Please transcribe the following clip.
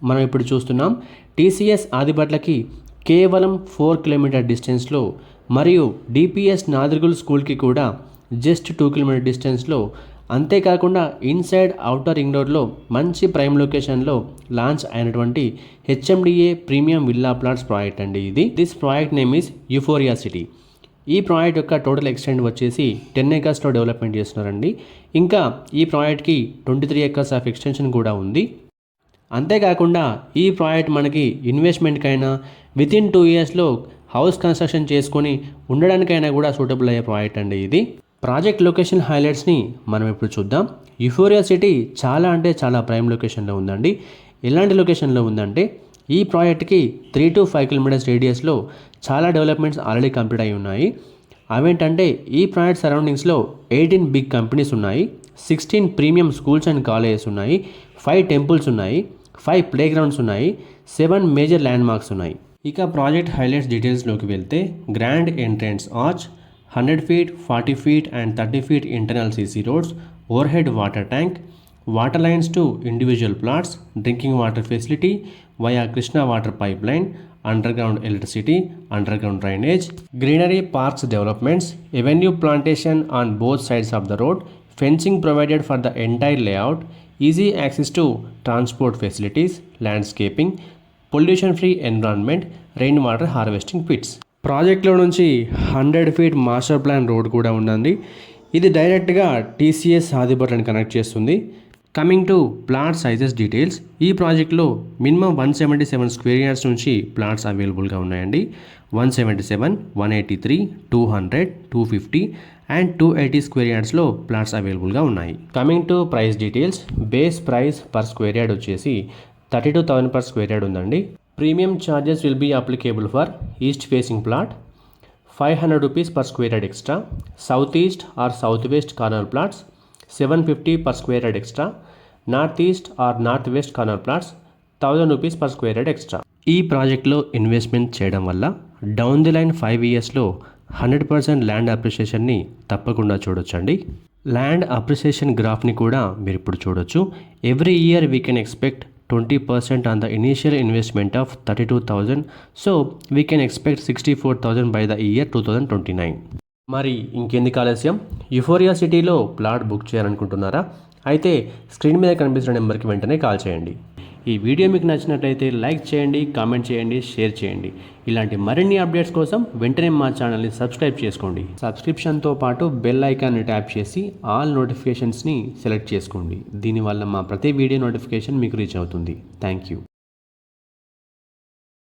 మనం ఇప్పుడు చూస్తున్నాం టీసీఎస్ ఆదిబట్లకి కేవలం 4 కిలోమీటర్ డిస్టెన్స్లో మరియు డిపిఎస్ నాదర్గుల్ స్కూల్కి కూడా జస్ట్ 2 కిలోమీటర్ డిస్టెన్స్లో, అంతేకాకుండా ఇన్సైడ్ అవుటర్ రింగ్ రోడ్లో మంచి ప్రైమ్ లొకేషన్లో లాంచ్ అయినటువంటి HMDA premium villa plots project అండి ఇది. This project name is euphoria city. ఈ ప్రాజెక్ట్ యొక్క టోటల్ ఎక్స్టెంట్ వచ్చేసి 10 ఏకర్స్లో డెవలప్మెంట్ చేస్తున్నారండి. ఇంకా ఈ ప్రాజెక్ట్కి 23 ఏకర్స్ ఆఫ్ ఎక్స్టెన్షన్ కూడా ఉంది. అంతేకాకుండా ఈ ప్రాజెక్ట్ మనకి ఇన్వెస్ట్మెంట్కైనా వితిన్ 2 ఇయర్స్లో హౌస్ కన్స్ట్రక్షన్ చేసుకొని ఉండడానికైనా కూడా సూటబుల్ అయ్యే ప్రాజెక్ట్ అండి ఇది. ప్రాజెక్ట్ లొకేషన్ హైలైట్స్ని మనం ఇప్పుడు చూద్దాం. యుఫోరియా సిటీ చాలా అంటే చాలా ప్రైమ్ లొకేషన్లో ఉందండి. ఎలాంటి లొకేషన్లో ఉందంటే ఈ ప్రాజెక్ట్కి 3 to 5 కిలోమీటర్స్ రేడియస్లో చాలా డెవలప్మెంట్స్ ఆల్రెడీ కంప్లీట్ అయి ఉన్నాయి. అవేంటంటే ఈ ప్రాజెక్ట్ సరౌండింగ్స్లో 18 బిగ్ కంపెనీస్ ఉన్నాయి, 16 ప్రీమియం స్కూల్స్ అండ్ కాలేజెస్ ఉన్నాయి, 5 టెంపుల్స్ ఉన్నాయి, 5 ప్లే గ్రౌండ్స్ ఉన్నాయి, 7 మేజర్ ల్యాండ్ మార్క్స్ ఉన్నాయి. ఇక ప్రాజెక్ట్ హైలైట్స్ డీటెయిల్స్లోకి వెళ్తే grand entrance arch, 100 feet, 40 feet and 30 feet internal CC roads, overhead water tank, water lines to individual plots, drinking water facility via Krishna water pipeline, underground electricity, underground drainage, greenery parks developments, avenue plantation on both sides of the road, fencing provided for the entire layout, easy access to transport facilities, landscaping, pollution free environment, rain water harvesting pits. ప్రాజెక్ట్లో నుంచి 100 feet master plan road కూడా ఉందండి. ఇది డైరెక్ట్గా TCS ఆదిబట్లని connect చేస్తుంది. Coming to plot sizes details, ఈ ప్రాజెక్ట్లో minimum 177 square yards నుంచి ప్లాట్స్ అవైలబుల్గా ఉన్నాయండి. 177, 183, 200, 250 అండ్ 280 స్క్వేర్ యార్డ్స్లో ప్లాట్స్ అవైలబుల్గా ఉన్నాయి. Coming to price details, base price per square yard వచ్చేసి 32,000 per square yard ఉందండి. Premium charges will be applicable for east facing plot, 500 rupees per square yard extra, south east or south west corner plots 750 per square yard extra, north east or north west corner plots 1000 rupees per square yard extra. ఈ ప్రాజెక్ట్లో investment చేయడం వల్ల down the line 5 yearsలో 100% land అప్రిషియేషన్ని తప్పకుండా చూడొచ్చండి. Land appreciation గ్రాఫ్ని కూడా మీరు ఇప్పుడు చూడొచ్చు. Every year we can expect 20% on the initial investment of 32,000. So we can expect 64,000 by the year 2029. మరి ఇంకెందుకు ఆలస్యం, యుఫోరియా సిటీలో ప్లాట్ బుక్ చేయాలనుకుంటున్నారా? అయితే స్క్రీన్ మీద కనిపిస్తున్న నెంబర్కి వెంటనే కాల్ చేయండి. ఈ వీడియో మీకు నచ్చినట్లయితే లైక్ చేయండి, కామెంట్ చేయండి, షేర్ చేయండి. ఇలాంటి మరిన్ని అప్డేట్స్ కోసం వెంటనే మా ఛానల్ని సబ్స్క్రైబ్ చేసుకోండి. సబ్స్క్రిప్షన్తో పాటు బెల్ ఐకాన్ని ట్యాప్ చేసి ఆల్ నోటిఫికేషన్స్ని సెలెక్ట్ చేసుకోండి. దీనివల్ల మా ప్రతి వీడియో నోటిఫికేషన్ మీకు రీచ్ అవుతుంది. Thank you.